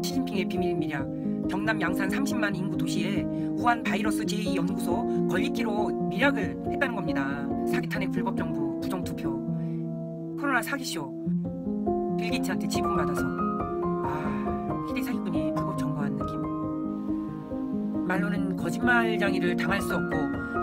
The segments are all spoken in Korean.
시진핑의 비밀 밀약. 경남 양산 30만 인구 도시에 우한 바이러스 제2연구소 건립기로 밀약을 했다는 겁니다. 사기탄핵 불법 정부 부정투표 코로나 사기쇼 빌 게이츠한테 지분받아서 희대 사기꾼이 불법 점거한 느낌. 말로는 거짓말장이를 당할 수 없고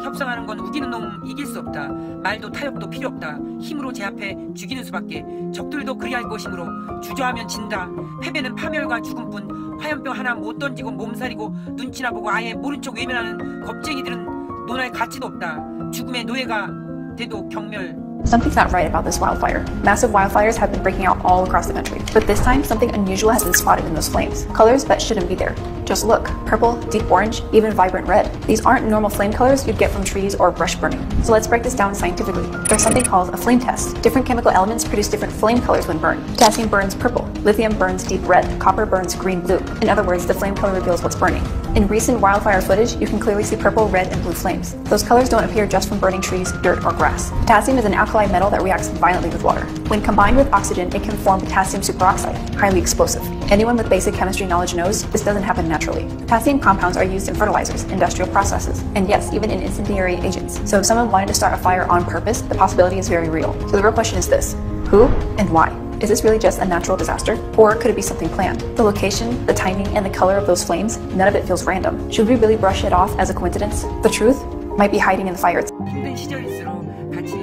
협상하는 건 우기는 놈 이길 수 없다. 말도 타협도 필요 없다. 힘으로 제압해 죽이는 수밖에. 적들도 그리할 것이므로 주저하면 진다. 패배는 파멸과 죽음뿐. 화염병 하나 못 던지고 몸살이고 눈치나 보고 아예 모른 척 외면하는 겁쟁이들은 논할 가치도 없다. 죽음의 노예가 돼도 경멸. Something's not right about this wildfire. Massive wildfires have been breaking out all across the country, but this time something unusual has been spotted in those flames. Colors that shouldn't be there. Just look. Purple, deep orange, even vibrant red. These aren't normal flame colors you'd get from trees or brush burning. So let's break this down scientifically. There's something called a flame test. Different chemical elements produce different flame colors when burned. Potassium burns purple, lithium burns deep red, copper burns green-blue. In other words, the flame color reveals what's burning. In recent wildfire footage, you can clearly see purple, red, and blue flames. Those colors don't appear just from burning trees, dirt, or grass. Potassium is an alkali metal that reacts violently with water. When combined with oxygen, it can form potassium superoxide, highly explosive. Anyone with basic chemistry knowledge knows this doesn't happen naturally. Potassium compounds are used in fertilizers, industrial processes, and yes, even in incendiary agents. So if someone wanted to start a fire on purpose, the possibility is very real. So the real question is this: who and why? Is this really just a natural disaster? Or could it be something planned? The location, the timing, and the color of those flames, none of it feels random. Should we really brush it off as a coincidence? The truth might be hiding in the fire itself. 힘든 시절일수록 같이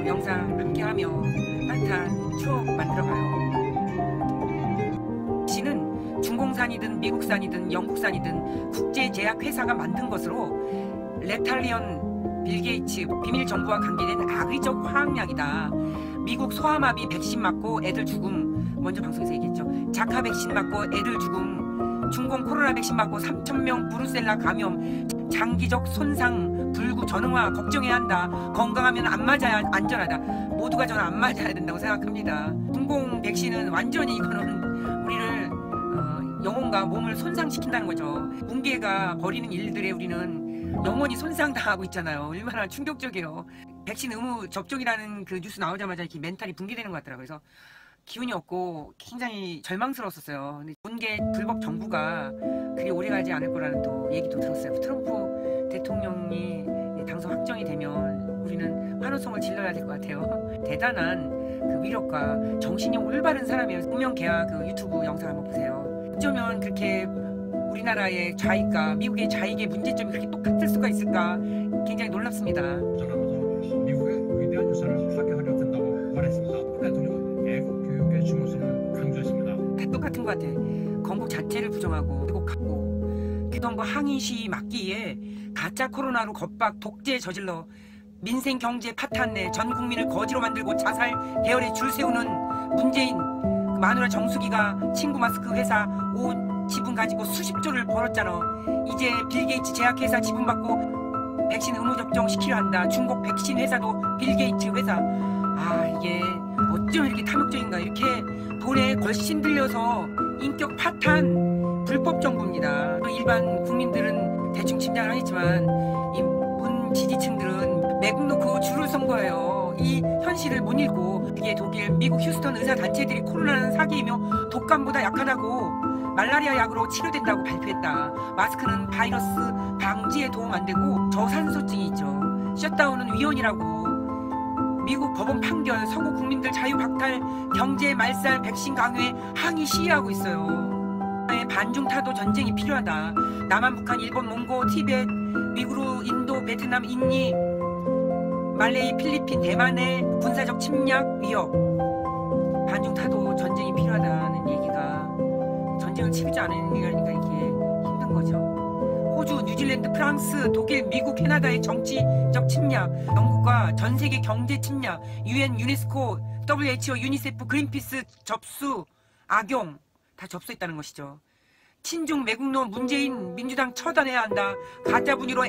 영상 함께하며 따뜻한 추억 만들어가요. 시는 중공산이든 미국산이든 영국산이든 국제제약회사가 만든 것으로 레탈리언 빌 게이츠 비밀 정부와 관계된 악의적 화학약이다. 미국 소아마비 백신 맞고 애들 죽음, 먼저 방송에서 얘기했죠. 자카 백신 맞고 애들 죽음, 중공 코로나 백신 맞고 3,000명 브루셀라 감염, 장기적 손상, 불구 전응화 걱정해야 한다. 건강하면 안 맞아야 안전하다. 모두가 저는 안 맞아야 된다고 생각합니다. 중공 백신은 완전히 이거는 우리를 영혼과 몸을 손상시킨다는 거죠. 뭉개가 벌이는 일들에 우리는 영혼이 손상당하고 있잖아요. 얼마나 충격적이에요. 백신 의무 접종이라는 그 뉴스 나오자마자 이렇게 멘탈이 붕괴되는 것 같더라고요. 그래서 기운이 없고 굉장히 절망스러웠었어요. 근데 문계 불법 정부가 그리 오래가지 않을 거라는 또 얘기도 들었어요. 트럼프 대통령이 당선 확정이 되면 우리는 환호성을 질러야 될 것 같아요. 대단한 그 위력과 정신이 올바른 사람이에요. 운명개화 그 유튜브 영상 한번 보세요. 어쩌면 그렇게 우리나라의 좌익과 미국의 좌익의 문제점이 그렇게 똑같을 수가 있을까 굉장히 놀랍습니다. 미국의 위대한 유산을 파괴하려 든다고 말했습니다. 대통령은 애국 교육의 중요성을 강조했습니다. 다 똑같은 것 같아. 건국 자체를 부정하고 왜곡하고 그동안 뭐 항의 시위 막기 위해 가짜 코로나로 겁박 독재 저질러 민생 경제 파탄 내 전 국민을 거지로 만들고 자살 계열에 줄 세우는 문재인 마누라 정수기가 친구 마스크 회사 온 지분 가지고 수십조를 벌었잖아. 이제 빌 게이츠 제약회사 지분 받고 백신 의무 접종 시키려 한다. 중국 백신 회사도 빌 게이츠 회사. 이게 어쩜 이렇게 탐욕적인가. 이렇게 돈에 걸신 들려서 인격 파탄 불법 정부입니다. 일반 국민들은 대충 짐작을 하겠지만 이 문 지지층들은 매국 놓고 줄을 선 거예요. 이 현실을 못 읽고 이게 독일, 미국 휴스턴 의사 단체들이 코로나는 사기이며 독감보다 약하다고 말라리아 약으로 치료된다고 발표했다. 마스크는 바이러스 방지에 도움 안 되고 저산소증이 있죠. 셧다운은 위헌이라고. 미국 법원 판결, 서구 국민들 자유 박탈, 경제 말살, 백신 강요에 항의 시위하고 있어요. 반중 타도 전쟁이 필요하다. 남한, 북한, 일본, 몽고, 티벳, 위구르, 인도, 베트남, 인니, 말레이, 필리핀, 대만의 군사적 침략 위협. 반중 타도 전쟁이 필요하다는 얘기가 전쟁을 치르지 않으니까 이게 힘든 거죠. 호주, 뉴질랜드, 프랑스, 독일, 미국, 캐나다의 정치적 침략, 영국과 전 세계 경제 침략, UN, 유네스코, WHO, 유니세프, 그린피스 접수, 악용 다 접수했다는 것이죠. 친중 매국노 문재인 민주당 처단해야 한다. 가짜 분유로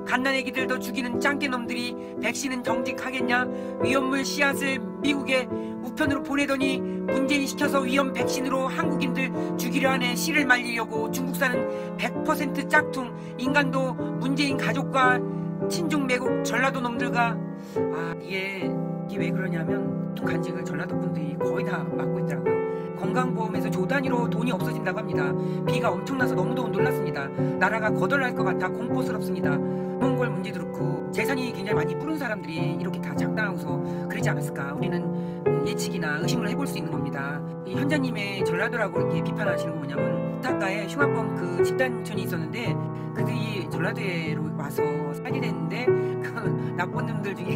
갓난애기들도 죽이는 짱깨놈들이 백신은 정직하겠냐. 위험물 씨앗을 미국에 우편으로 보내더니 문재인 시켜서 위험 백신으로 한국인들 죽이려 하네. 씨를 말리려고. 중국산은 100% 짝퉁. 인간도 문재인 가족과 친중 매국 전라도 놈들과 이게 이게 왜 그러냐면 간직을 전라도 분들이 거의 다 맡고 있더라고요. 건강보험에서 조 단위로 돈이 없어진다고 합니다. 비가 엄청나서 너무도 놀랐습니다. 나라가 거덜날 것 같아 공포스럽습니다. 몽골 문제도 그렇고 재산이 굉장히 많이 뿌른 사람들이 이렇게 다 작당하고서 그러지 않았을까. 우리는 예측이나 의심을 해볼 수 있는 겁니다. 이 현자님의 전라도라고 이렇게 비판하시는 거 뭐냐면 부탁가에 흉악범 그 집단촌이 있었는데 그들이 전라도에 와서 살게 됐는데 그 나쁜 놈들 중에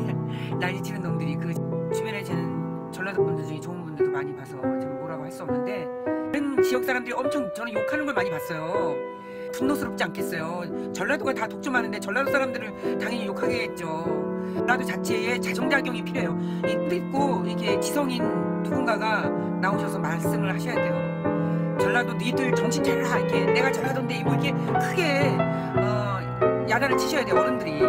난리치는 놈들이 그 주변에 저는 전라도 분들 중에 좋은 분들도 많이 봐서 좀 뭐라고 할 수 없는데 다른 지역 사람들이 엄청 저는 욕하는 걸 많이 봤어요. 분노스럽지 않겠어요. 전라도가 다 독점하는데 전라도 사람들을 당연히 욕하겠죠. 전라도 자체에 자정작용이 필요해요. 있고 이렇게 지성인 누군가가 나오셔서 말씀을 하셔야 돼요. 전라도 니들 정신 차려라 이렇게 내가 전라도인데 뭐 이렇게 크게 야단을 치셔야 돼요. 어른들이.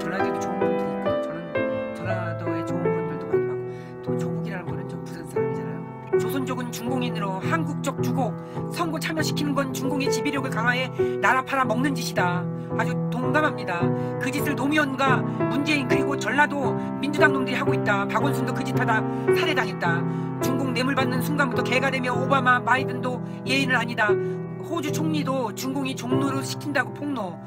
전라도에도 좋은 분들이 있고 저는 전라도에 좋은 분들도 많이 봤고 또 조국이라는 거는 좀 부산 사람이잖아요. 조선족은 중공인으로 한국적 주곡 선거 참여시키는 건 중공의 지배력을 강화해 나라 팔아 먹는 짓이다. 아주 동감합니다. 그 짓을 노무현과 문재인 그리고 전라도 민주당 놈들이 하고 있다. 박원순도 그 짓 하다 살해당했다. 중공 뇌물 받는 순간부터 개가 되며 오바마 바이든도 예인을 아니다. 호주 총리도 중공이 종로를 시킨다고 폭로.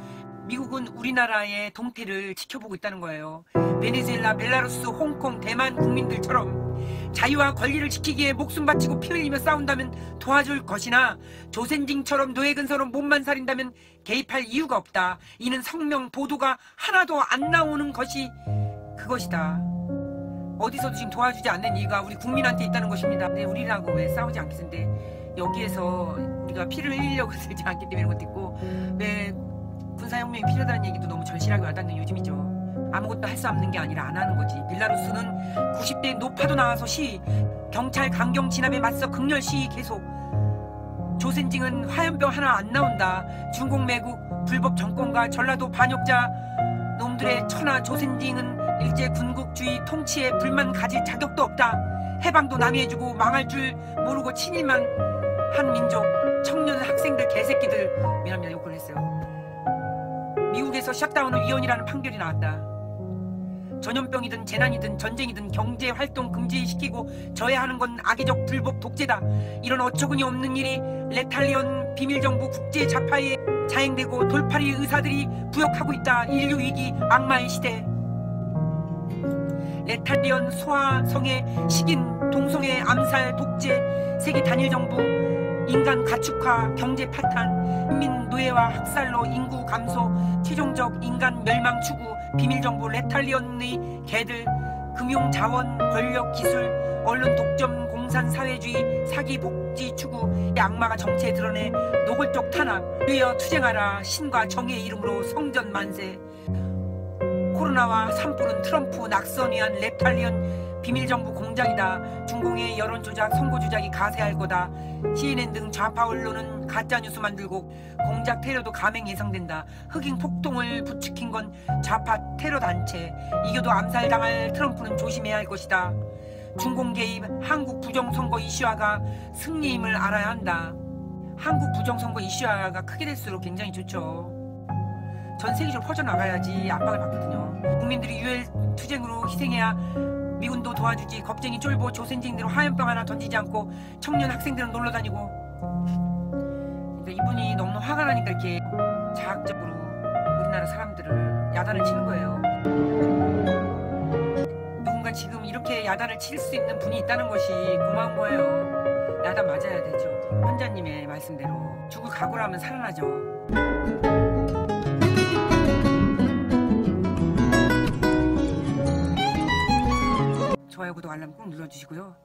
미국은 우리나라의 동태를 지켜보고 있다는 거예요. 베네수엘라, 벨라루스, 홍콩, 대만 국민들처럼 자유와 권리를 지키기에 목숨 바치고 피 흘리며 싸운다면 도와줄 것이나 조센징처럼 노예근서로 몸만 살인다면 개입할 이유가 없다. 이는 성명 보도가 하나도 안 나오는 것이 그것이다. 어디서도 지금 도와주지 않는 이유가 우리 국민한테 있다는 것입니다. 근데 우리라고 왜 싸우지 않겠는데 여기에서 우리가 피를 흘리려고 쓰지 않기 때문에 그런 것도 있고 왜 군사혁명이 필요하다는 얘기도 너무 절실하게 와닿는 요즘이죠. 아무것도 할 수 없는 게 아니라 안 하는 거지. 벨라루스는 90대 노파도 나와서 시위, 경찰 강경 진압에 맞서 극렬 시위 계속. 조센징은 화염병 하나 안 나온다. 중공 매국 불법 정권과 전라도 반역자 놈들의 천하 조센징은 일제 군국주의 통치에 불만 가질 자격도 없다. 해방도 남이 해주고 망할 줄 모르고 친일만 한 민족. 청년 학생들 개새끼들 미안합니다. 욕을 했어요. 미국에서 셧다운을 위헌이라는 판결이 나왔다. 전염병이든 재난이든 전쟁이든 경제활동 금지시키고 저해하는 건 악의적 불법 독재다. 이런 어처구니 없는 일이 레탈리언 비밀정부 국제자파에 자행되고 돌팔이 의사들이 부역하고 있다. 인류위기 악마의 시대. 레탈리언 소아성애 식인 동성애 암살 독재 세계 단일정부 인간 가축화 경제 파탄 인민 노예와 학살로 인구 감소 최종적 인간 멸망 추구 비밀정부 레탈리언의 개들 금융자원 권력 기술 언론 독점 공산 사회주의 사기 복지 추구 이 악마가 정체에 드러내 노골적 탄압 위여 투쟁하라 신과 정의의 이름으로 성전 만세. 코로나와 산불은 트럼프 낙선 위한 레탈리언 비밀정부 공작이다. 중공의 여론조작 선거조작이 가세할 거다. CNN 등 좌파 언론은 가짜뉴스 만들고 공작 테러도 감행 예상된다. 흑인 폭동을 부추긴 건 좌파 테러 단체. 이겨도 암살당할 트럼프는 조심해야 할 것이다. 중공 개입 한국 부정선거 이슈화가 승리임을 알아야 한다. 한국 부정선거 이슈화가 크게 될수록 굉장히 좋죠. 전 세계적으로 퍼져나가야지 압박을 받거든요. 국민들이 유혈 투쟁으로 희생해야 미군도 도와주지. 겁쟁이 쫄보 조센징대로 화염병 하나 던지지 않고 청년 학생들은 놀러다니고. 그러니까 이분이 너무 화가 나니까 이렇게 자학적으로 우리나라 사람들을 야단을 치는 거예요. 누군가 지금 이렇게 야단을 칠 수 있는 분이 있다는 것이 고마운 거예요. 야단 맞아야 되죠. 현자님의 말씀대로 죽을 각오라면 살아나죠. 좋아요, 구독, 알람 꼭 눌러주시고요.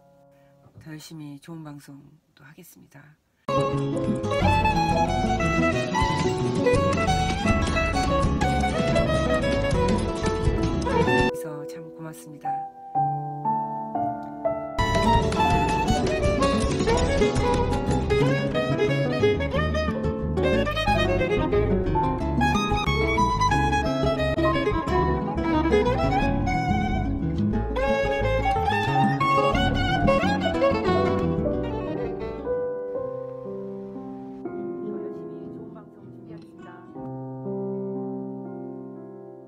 더 열심히 좋은 방송도 하겠습니다. 그래서 참 고맙습니다.